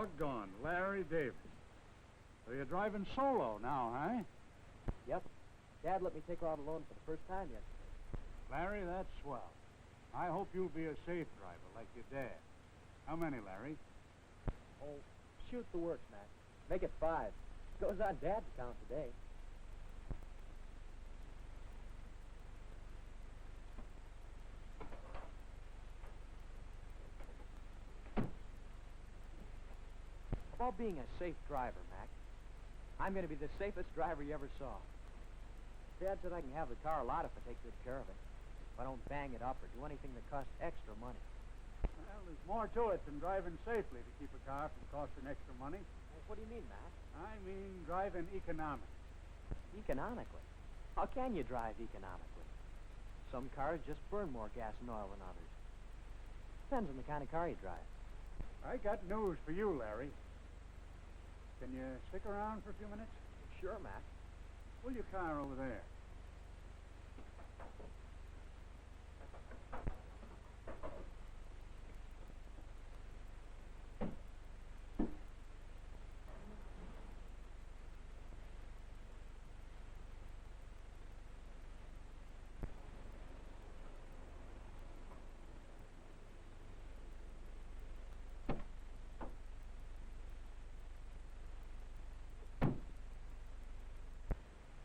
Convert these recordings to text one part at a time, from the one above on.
Doggone, Larry Davis. So you're driving solo now, huh? Yep. Dad let me take her out alone for the first time yesterday. Larry, that's swell. I hope you'll be a safe driver like your dad. How many, Larry? Oh, shoot the works, Mac. Make it 5. Goes on Dad to count today. About being a safe driver, Mac. I'm going to be the safest driver you ever saw. Dad said I can have the car a lot if I take good care of it. If I don't bang it up or do anything that costs extra money. Well, there's more to it than driving safely to keep a car from costing extra money. Well, what do you mean, Mac? I mean driving economically. Economically? How can you drive economically? Some cars just burn more gas and oil than others. Depends on the kind of car you drive. I got news for you, Larry. Can you stick around for a few minutes? Sure, Mac. Pull your car over there.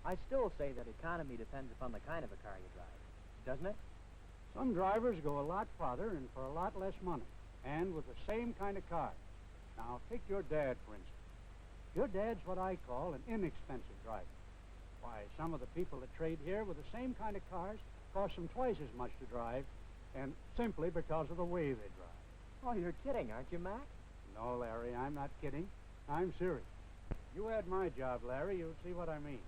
I still say that economy depends upon the kind of a car you drive, doesn't it? Some drivers go a lot farther and for a lot less money, and with the same kind of car. Now, take your dad, for instance. Your dad's what I call an inexpensive driver. Why, some of the people that trade here with the same kind of cars cost them twice as much to drive, and simply because of the way they drive. Oh, you're kidding, aren't you, Mac? No, Larry, I'm not kidding. I'm serious. You had my job, Larry, you'll see what I mean.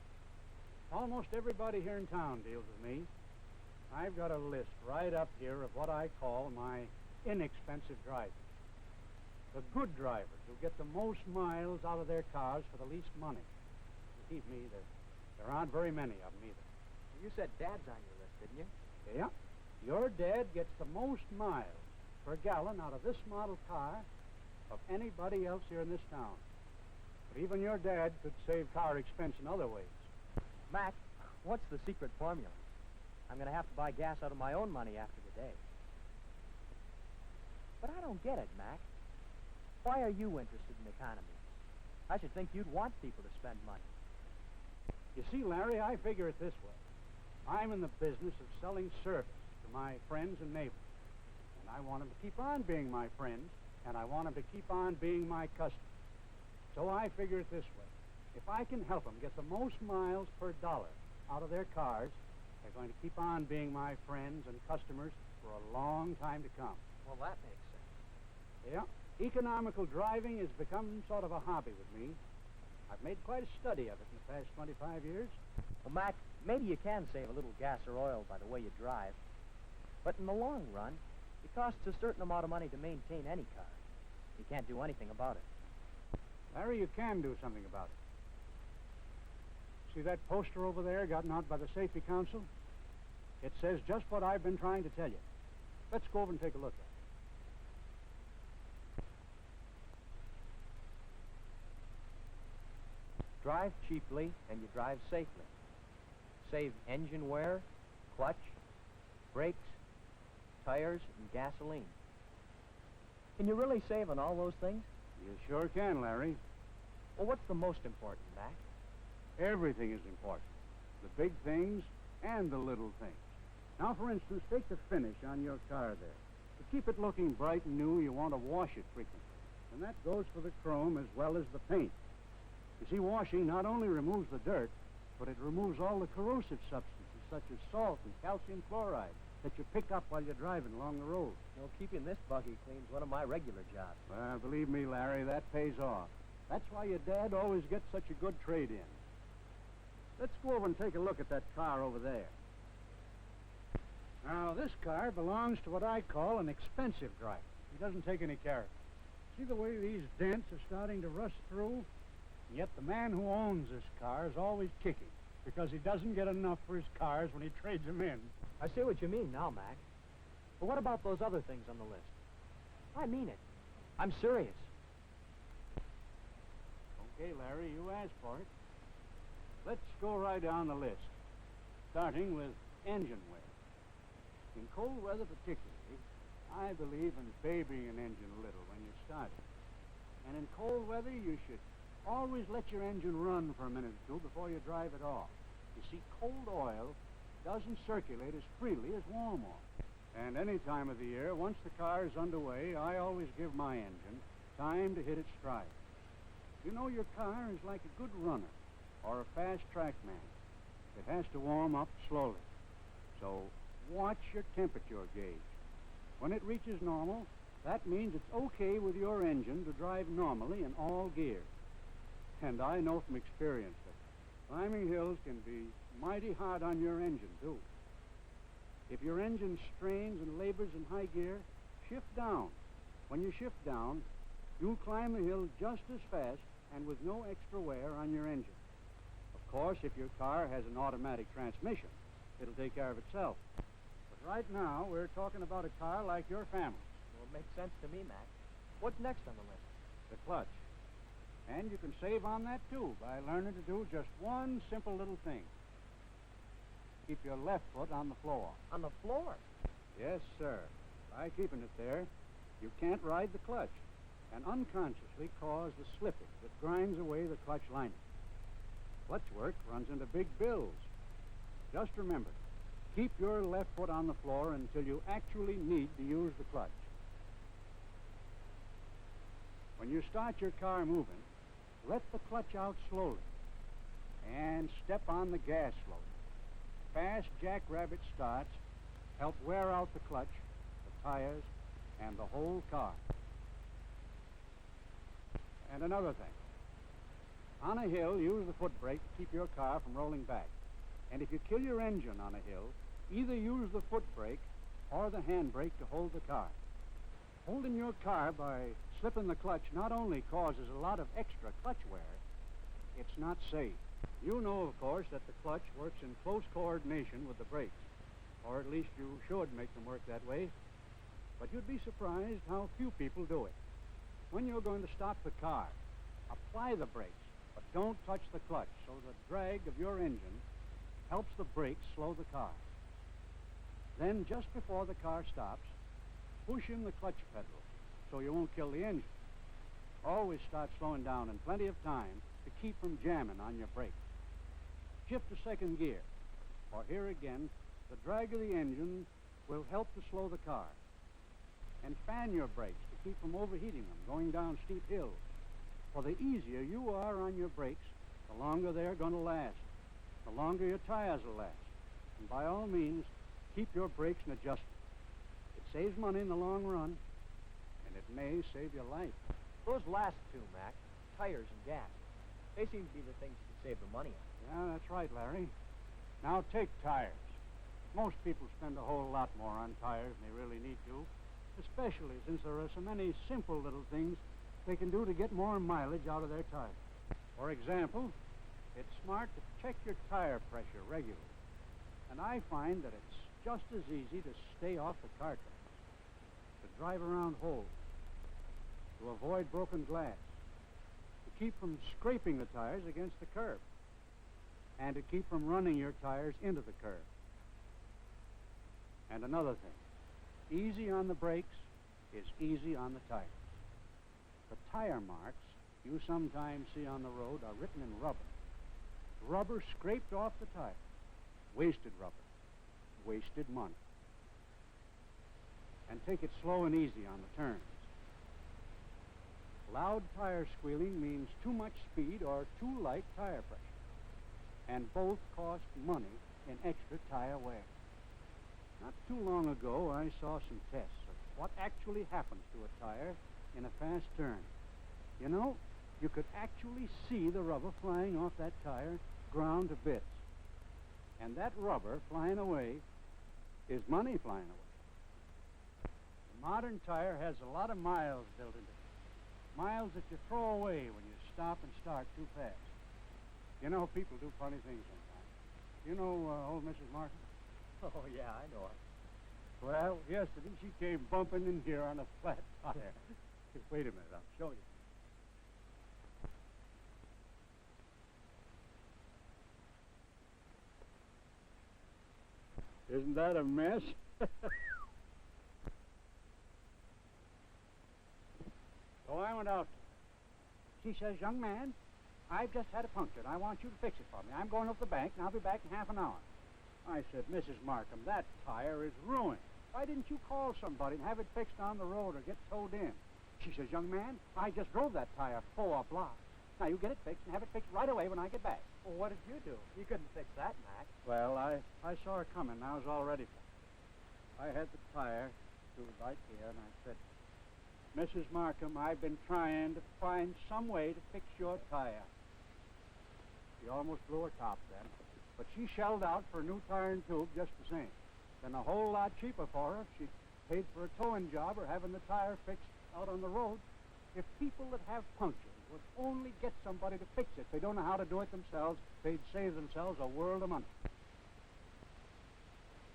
Almost everybody here in town deals with me. I've got a list right up here of what I call my inexpensive drivers. The good drivers who get the most miles out of their cars for the least money. Believe me, there aren't very many of them either. You said Dad's on your list, didn't you? Yeah. Your dad gets the most miles per gallon out of this model car of anybody else here in this town. But even your dad could save car expense in other ways. Mac, what's the secret formula? I'm going to have to buy gas out of my own money after today. But I don't get it, Mac. Why are you interested in economy? I should think you'd want people to spend money. You see, Larry, I figure it this way. I'm in the business of selling service to my friends and neighbors. And I want them to keep on being my friends, and I want them to keep on being my customers. So I figure it this way. If I can help them get the most miles per dollar out of their cars, they're going to keep on being my friends and customers for a long time to come. Well, that makes sense. Yeah. Economical driving has become sort of a hobby with me. I've made quite a study of it in the past 25 years. Well, Mac, maybe you can save a little gas or oil by the way you drive. But in the long run, it costs a certain amount of money to maintain any car. You can't do anything about it. Larry, you can do something about it. See that poster over there gotten out by the Safety Council? It says just what I've been trying to tell you. Let's go over and take a look at it. Drive cheaply and you drive safely. Save engine wear, clutch, brakes, tires, and gasoline. Can you really save on all those things? You sure can, Larry. Well, what's the most important, Mac? Everything is important. The big things and the little things. Now, for instance, take the finish on your car there. To keep it looking bright and new, you want to wash it frequently. And that goes for the chrome as well as the paint. You see, washing not only removes the dirt, but it removes all the corrosive substances, such as salt and calcium chloride, that you pick up while you're driving along the road. Well, keeping this buggy clean's one of my regular jobs. Well, believe me, Larry, that pays off. That's why your dad always gets such a good trade-in. Let's go over and take a look at that car over there. Now, this car belongs to what I call an expensive driver. He doesn't take any care of it. See the way these dents are starting to rust through? And yet the man who owns this car is always kicking because he doesn't get enough for his cars when he trades them in. I see what you mean now, Mac. But what about those other things on the list? I mean it. I'm serious. Okay, Larry, you asked for it. Let's go right down the list, starting with engine wear. In cold weather particularly, I believe in babying an engine a little when you start it. And in cold weather, you should always let your engine run for a minute or two before you drive it off. You see, cold oil doesn't circulate as freely as warm oil. And any time of the year, once the car is underway, I always give my engine time to hit its stride. You know, your car is like a good runner or a fast track man. It has to warm up slowly. So watch your temperature gauge. When it reaches normal, that means it's okay with your engine to drive normally in all gears. And I know from experience that climbing hills can be mighty hard on your engine, too. If your engine strains and labors in high gear, shift down. When you shift down, you'll climb the hill just as fast and with no extra wear on your engine. Of course, if your car has an automatic transmission, it'll take care of itself. But right now, we're talking about a car like your family. Well, it makes sense to me, Mac. What's next on the list? The clutch. And you can save on that, too, by learning to do just one simple little thing. Keep your left foot on the floor. On the floor? Yes, sir. By keeping it there, you can't ride the clutch and unconsciously cause the slippage that grinds away the clutch lining. Clutch work runs into big bills. Just remember, keep your left foot on the floor until you actually need to use the clutch. When you start your car moving, let the clutch out slowly and step on the gas slowly. Fast jackrabbit starts help wear out the clutch, the tires, and the whole car. And another thing. On a hill, use the foot brake to keep your car from rolling back. And if you kill your engine on a hill, either use the foot brake or the handbrake to hold the car. Holding your car by slipping the clutch not only causes a lot of extra clutch wear, it's not safe. You know, of course, that the clutch works in close coordination with the brakes, or at least you should make them work that way. But you'd be surprised how few people do it. When you're going to stop the car, apply the brakes, but don't touch the clutch, so the drag of your engine helps the brakes slow the car. Then, just before the car stops, push in the clutch pedal so you won't kill the engine. Always start slowing down in plenty of time to keep from jamming on your brakes. Shift to second gear, for here again, the drag of the engine will help to slow the car. And fan your brakes to keep from overheating them going down steep hills. For the easier you are on your brakes, the longer they're going to last. The longer your tires will last. And by all means, keep your brakes in adjustment. It saves money in the long run, and it may save your life. Those last two, Mac, tires and gas, they seem to be the things you can save the money on. Yeah, that's right, Larry. Now take tires. Most people spend a whole lot more on tires than they really need to, especially since there are so many simple little things they can do to get more mileage out of their tires. For example, it's smart to check your tire pressure regularly. And I find that it's just as easy to stay off the car tracks, to drive around holes, to avoid broken glass, to keep from scraping the tires against the curb, and to keep from running your tires into the curb. And another thing, easy on the brakes is easy on the tires. The tire marks you sometimes see on the road are written in rubber. Rubber scraped off the tire. Wasted rubber. Wasted money. And take it slow and easy on the turns. Loud tire squealing means too much speed or too light tire pressure. And both cost money in extra tire wear. Not too long ago, I saw some tests of what actually happens to a tire in a fast turn. You know, you could actually see the rubber flying off that tire, ground to bits. And that rubber flying away is money flying away. The modern tire has a lot of miles built into it. Miles that you throw away when you stop and start too fast. You know, people do funny things sometimes. You know old Mrs. Martin? Oh, yeah, I know her. Well, yesterday she came bumping in here on a flat tire. Wait a minute, I'll show you. Isn't that a mess? So I went out. She says, young man, I've just had a puncture, and I want you to fix it for me. I'm going up the bank, and I'll be back in half an hour. I said, Mrs. Markham, that tire is ruined. Why didn't you call somebody and have it fixed on the road or get towed in? She says, young man, I just drove that tire 4 blocks. Now, you get it fixed and have it fixed right away when I get back. Well, what did you do? You couldn't fix that, Mac. Well, I saw her coming, and I was all ready for it. I had the tire to right here, and I said, Mrs. Markham, I've been trying to find some way to fix your tire. She almost blew her top then, but she shelled out for a new tire and tube just the same. Then a whole lot cheaper for her if she paid for a towing job or having the tire fixed out on the road. If people that have punctures would only get somebody to fix it, they don't know how to do it themselves, they'd save themselves a world of money.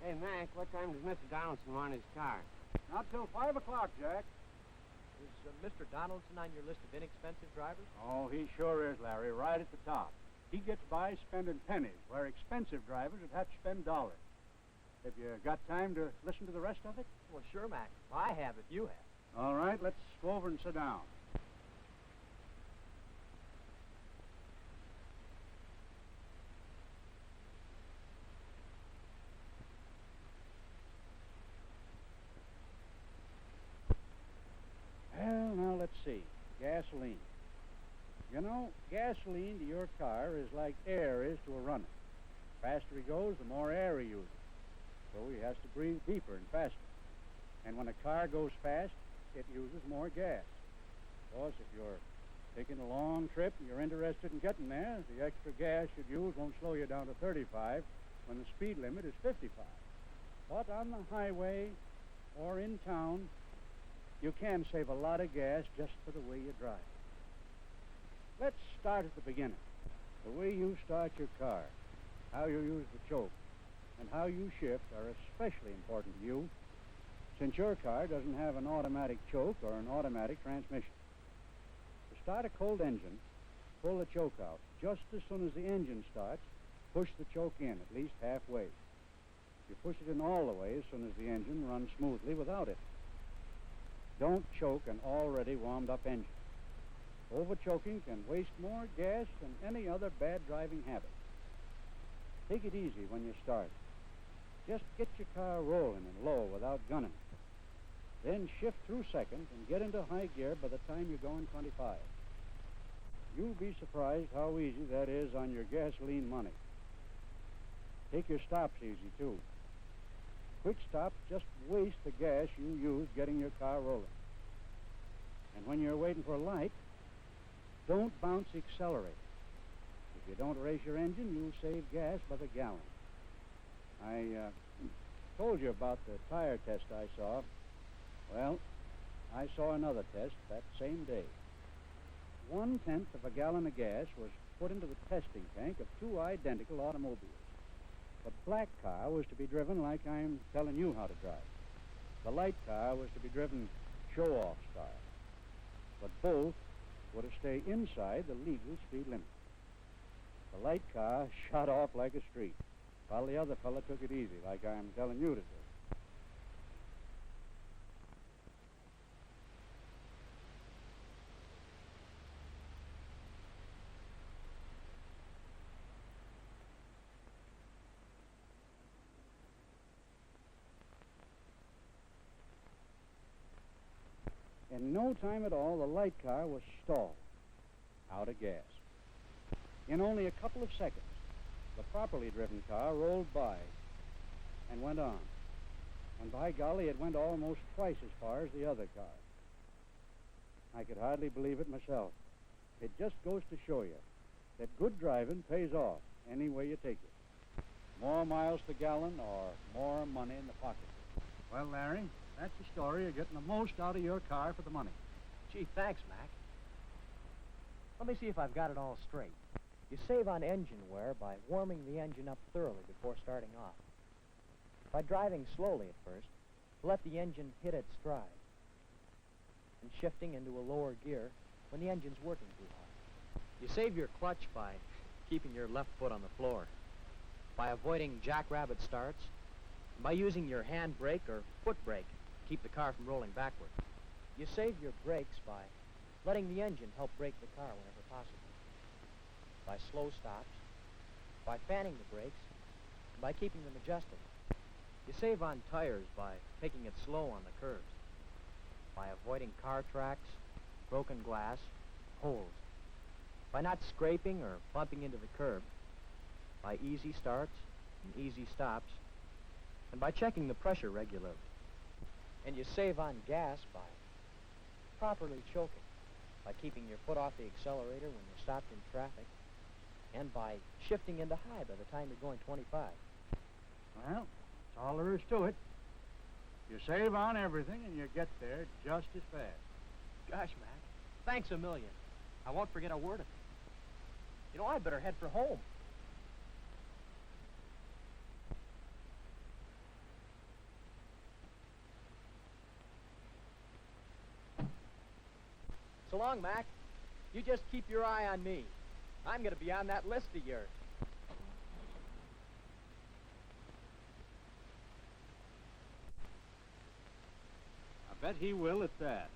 Hey, Mac, what time does Mr. Donaldson want his car? Not till 5 o'clock, Jack. Is Mr. Donaldson on your list of inexpensive drivers? Oh, he sure is, Larry, right at the top. He gets by spending pennies, where expensive drivers would have to spend dollars. Have you got time to listen to the rest of it? Well, sure, Mac. I have if you have. All right, let's go over and sit down. Well, now let's see. Gasoline. You know, gasoline to your car is like air is to a runner. The faster he goes, the more air he uses. So he has to breathe deeper and faster. And when a car goes fast, it uses more gas. Of course, if you're taking a long trip and you're interested in getting there, the extra gas you'd use won't slow you down to 35 when the speed limit is 55. But on the highway or in town, you can save a lot of gas just for the way you drive. Let's start at the beginning. The way you start your car, how you use the choke, and how you shift are especially important to you, since your car doesn't have an automatic choke or an automatic transmission. To start a cold engine, pull the choke out. Just as soon as the engine starts, push the choke in at least halfway. You push it in all the way as soon as the engine runs smoothly without it. Don't choke an already warmed-up engine. Over-choking can waste more gas than any other bad driving habit. Take it easy when you start. Just get your car rolling and low without gunning. Then shift through second and get into high gear by the time you're going 25. You'll be surprised how easy that is on your gasoline money. Take your stops easy, too. Quick stops just waste the gas you use getting your car rolling. And when you're waiting for a light, don't bounce the accelerator. If you don't race your engine, you'll save gas by the gallon. I told you about the tire test I saw. Well, I saw another test that same day. 1/10 of a gallon of gas was put into the testing tank of 2 identical automobiles. The black car was to be driven like I'm telling you how to drive. The light car was to be driven show-off style. But both were to stay inside the legal speed limit. The light car shot off like a streak, while the other fella took it easy, like I'm telling you to do. In no time at all, the light car was stalled, out of gas. In only a couple of seconds, the properly driven car rolled by and went on. And by golly, it went almost twice as far as the other car. I could hardly believe it myself. It just goes to show you that good driving pays off any way you take it. More miles per gallon or more money in the pocket. Well, Larry, that's the story of getting the most out of your car for the money. Gee, thanks, Mac. Let me see if I've got it all straight. You save on engine wear by warming the engine up thoroughly before starting off. By driving slowly at first, to let the engine hit its stride, and shifting into a lower gear when the engine's working too hard. You save your clutch by keeping your left foot on the floor, by avoiding jackrabbit starts, By using your hand brake or foot brake to keep the car from rolling backward. You save your brakes by letting the engine help brake the car whenever possible. By slow stops, by fanning the brakes, and by keeping them adjusted. You save on tires by taking it slow on the curves, by avoiding car tracks, broken glass, holes, by not scraping or bumping into the curb, by easy starts and easy stops, and by checking the pressure regularly. And you save on gas by properly choking, by keeping your foot off the accelerator when you're stopped in traffic, and by shifting into high by the time you're going 25. Well, that's all there is to it. You save on everything and you get there just as fast. Gosh, Mac, thanks a million. I won't forget a word of it. You know, I'd better head for home. So long, Mac. You just keep your eye on me. I'm going to be on that list of yours. I bet he will at that.